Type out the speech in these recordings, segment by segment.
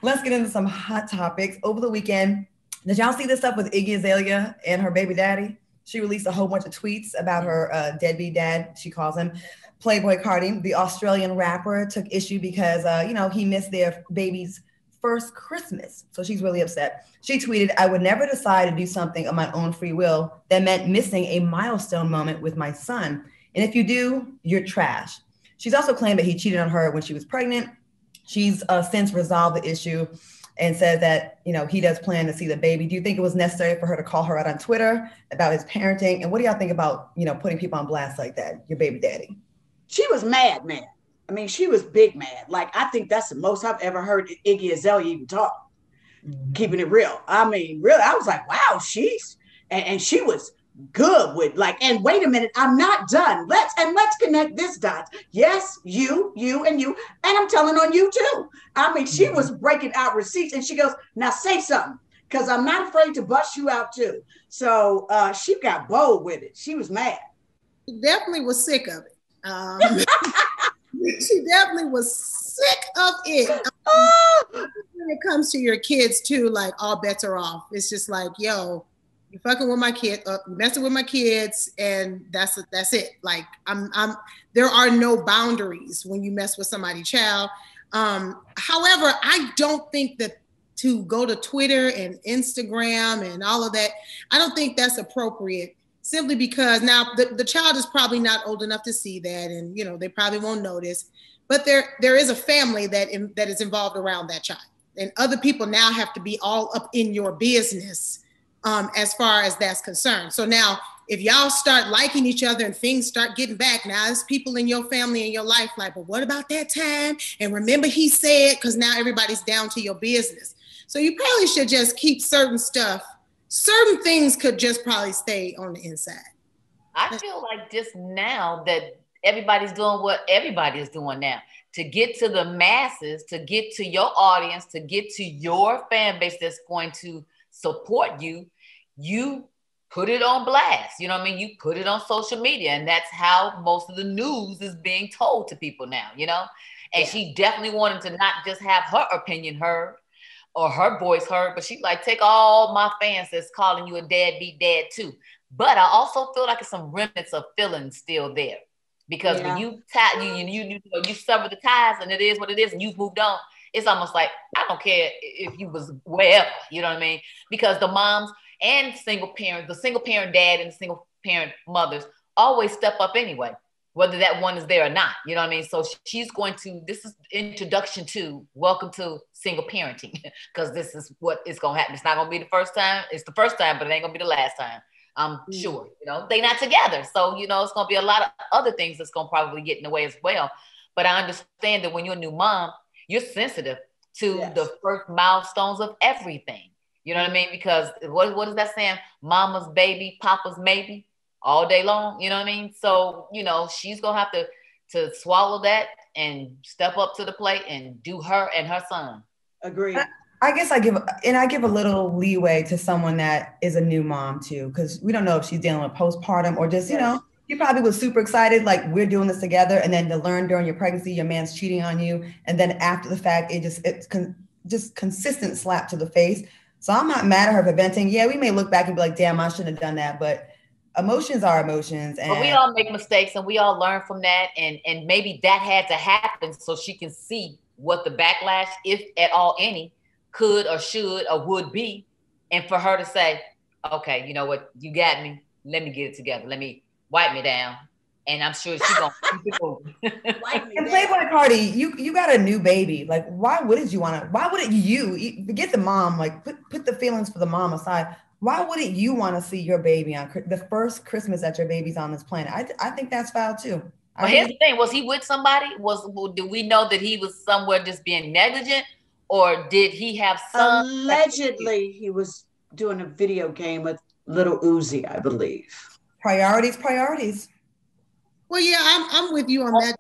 let's get into some hot topics. Over the weekend, did y'all see this stuff with Iggy Azalea and her baby daddy? She released a whole bunch of tweets about her deadbeat dad, she calls him. Playboi Carti, the Australian rapper, took issue because, he missed their baby's first Christmas. So she's really upset. She tweeted, "I would never decide to do something of my own free will that meant missing a milestone moment with my son. And if you do, you're trash." She's also claimed that he cheated on her when she was pregnant. She's since resolved the issue and said that, he does plan to see the baby. Do you think it was necessary for her to call her out on Twitter about his parenting? And what do y'all think about, putting people on blast like that, your baby daddy? She was mad, man. I mean, she was big mad. Like, I think that's the most I've ever heard Iggy Azalea even talk. Keeping it real. I mean, really, I was like, wow, and she was good with and wait a minute, I'm not done. Let's connect this dot. Yes, you, and I'm telling on you too. I mean, she was breaking out receipts and she goes, now say something, because I'm not afraid to bust you out too. So she got bold with it. She was mad. She definitely was sick of it. She definitely was sick of it. When it comes to your kids too, like all bets are off. It's just like, yo, you're fucking with my kid, messing with my kids, and that's it. Like there are no boundaries when you mess with somebody's child. However, I don't think that to go to Twitter and Instagram and all of that, I don't think that's appropriate. Simply because now the child is probably not old enough to see that, and they probably won't notice. But there is a family that is involved around that child, and other people now have to be all up in your business as far as that's concerned. So now, if y'all start liking each other and things start getting back, now there's people in your family and your life like, but what about that time? And remember he said, because now everybody's down to your business. So you probably should just keep certain stuff. Certain things could just probably stay on the inside. I feel like just now that everybody's doing what everybody is doing now. To get to the masses, to get to your audience, to get to your fan base that's going to support you, you put it on blast. You know what I mean? You put it on social media, and that's how most of the news is being told to people now, And she definitely wanted to not just have her opinion heard, or her voice heard, but she like, take all my fans that's calling you a deadbeat dad too. But I also feel like it's some remnants of feelings still there, because when you sever the ties, and it is what it is, and you've moved on, it's almost like, I don't care if you was wherever, you know what I mean? Because the moms and the single parent dad and the single parent mothers always step up anyway, whether that one is there or not, you know what I mean? So she's going to, this is introduction to, welcome to single parenting, because this is what is going to happen. It's not going to be the first time. It's the first time, but it ain't going to be the last time. I'm sure, they're not together. So, it's going to be a lot of other things that's going to probably get in the way as well. But I understand that when you're a new mom, you're sensitive to the first milestones of everything. You know what I mean? Because what is that saying? Mama's baby, papa's maybe. All day long, you know what I mean? So, she's gonna have to swallow that and step up to the plate and do her and her son. Agreed. I guess I give a little leeway to someone that is a new mom too, because we don't know if she's dealing with postpartum or just, you probably was super excited, like we're doing this together, and then to learn during your pregnancy, your man's cheating on you, and then after the fact, it's just consistent slap to the face. So I'm not mad at her for venting. Yeah, we may look back and be like, damn, I shouldn't have done that, but emotions are emotions, and but we all make mistakes, and we all learn from that, and maybe that had to happen so she can see what the backlash, if at all any, could or should or would be, and for her to say, okay, you know what, you got me, let me get it together, let me wipe me down, and I'm sure she's gonna keep it moving. And Playboi Carti, you got a new baby, like why wouldn't you forget the mom, like put the feelings for the mom aside. Why wouldn't you want to see your baby on the first Christmas that your baby's on this planet? I think that's foul too. But here's the thing: was he with somebody? Do we know that he was somewhere just being negligent, or did he have some? Allegedly, he was doing a video game with Little Uzi, I believe. Priorities. Well, yeah, I'm with you on that.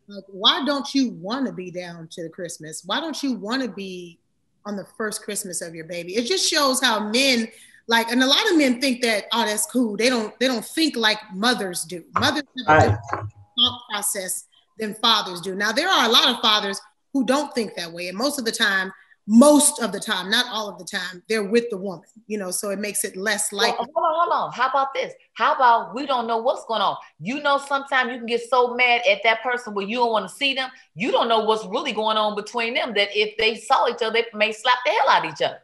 Like, why don't you want to be down to the Christmas? Why don't you want to be on the first Christmas of your baby? It just shows how men. And a lot of men think that, oh, that's cool. They don't think like mothers do. Mothers have a different thought process than fathers do. Now, there are a lot of fathers who don't think that way. And most of the time, most of the time, not all of the time, they're with the woman, you know, so it makes it less likely. Well, hold on. How about this? How about we don't know what's going on? You know, sometimes you can get so mad at that person where you don't want to see them. You don't know what's really going on between them, that if they saw each other, they may slap the hell out of each other.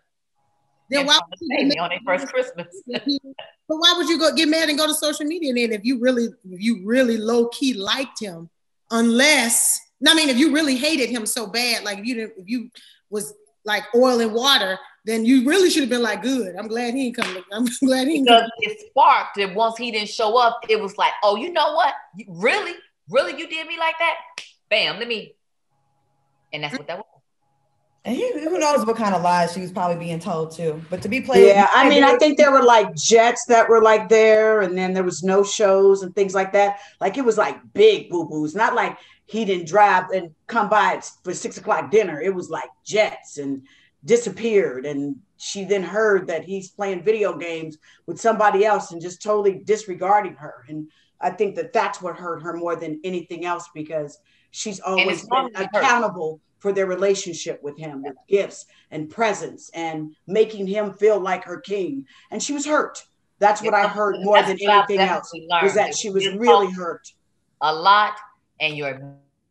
Then why would you on their first Christmas? But why would you get mad and go to social media then if you really low key liked him? Unless, I mean, if you really hated him so bad, like if you was like oil and water, then you really should have been like, good. I'm glad he ain't coming. I'm glad he ain't coming. It sparked that once he didn't show up, it was like, oh, you know what? Really you did me like that? Bam, and that's what that was. And who knows what kind of lies she was probably being told too. But to be played. Yeah, I mean, I think there were like jets that were like there, and then there was no shows and things like that. Like it was like big boo-boos, not like he didn't drive and come by for 6 o'clock dinner. It was like jets and disappeared. And she then heard that he's playing video games with somebody else and just totally disregarding her. And I think that that's what hurt her more than anything else, because she's always been accountable for their relationship with him, with gifts and presents and making him feel like her king. And she was hurt. That's what I heard more than anything else, was that she was really hurt. A lot, and your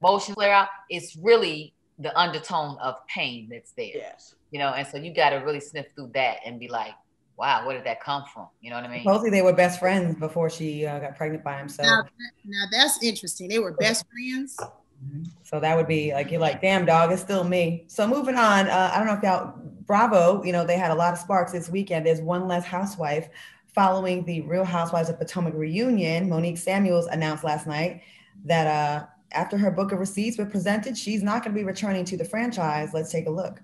emotions flare out. It's really the undertone of pain that's there. Yes. You know, and so you got to really sniff through that and be like, wow, where did that come from? You know what I mean? Supposedly they were best friends before she got pregnant by him. So now that's interesting. They were best friends. So that would be like, you're like, damn dog, it's still me. So moving on, I don't know if y'all, Bravo, you know, they had a lot of sparks this weekend. There's one less housewife. Following the Real Housewives of Potomac reunion, Monique Samuels announced last night that after her book of receipts were presented, she's not going to be returning to the franchise. Let's take a look.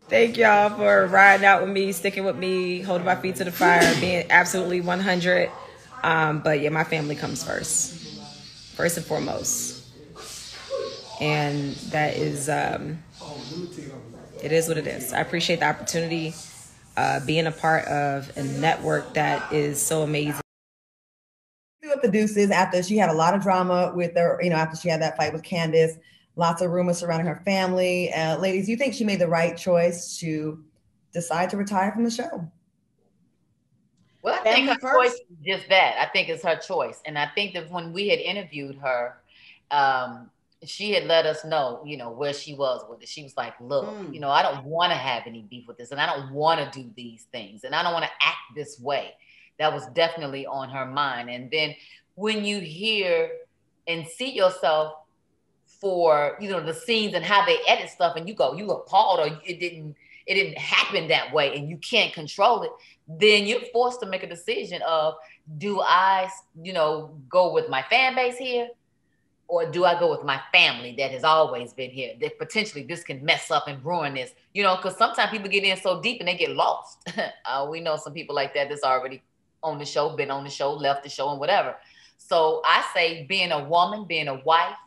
Thank y'all for riding out with me, sticking with me, holding my feet to the fire, being absolutely 100. But yeah, my family comes first and foremost. And that is, it is what it is. I appreciate the opportunity, being a part of a network that is so amazing. With the Deuces, after she had a lot of drama with her, you know, after she had that fight with Candace, lots of rumors surrounding her family. Ladies, do you think she made the right choice to decide to retire from the show? Well, I think her choice is just that. I think it's her choice. And I think that when we had interviewed her, she had let us know, you know, where she was with it. She was like, look, you know, I don't want to have any beef with this, and I don't want to do these things, and I don't want to act this way. That was definitely on her mind. And then when you hear and see yourself for, you know, the scenes and how they edit stuff, and you appalled, or it didn't happen that way, and you can't control it, then you're forced to make a decision of, do I, you know, go with my fan base here, or do I go with my family that has always been here, that potentially this can mess up and ruin this, you know, because sometimes people get in so deep and they get lost. We know some people like that that's already on the show, been on the show, left the show, and whatever. So I say, being a woman, being a wife,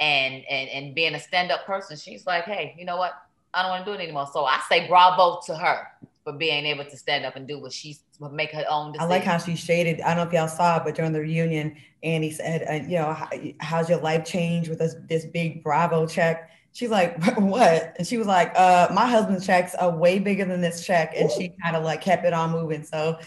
and being a stand-up person, she's like, hey, you know what? I don't want to do it anymore. So I say bravo to her for being able to stand up and do what make her own decision. I like how she shaded, I don't know if y'all saw it, but during the reunion, Andy said, you know, how's your life changed with this big Bravo check? She's like, what? And she was like, my husband's checks are way bigger than this check. And she kind of like kept it on moving. So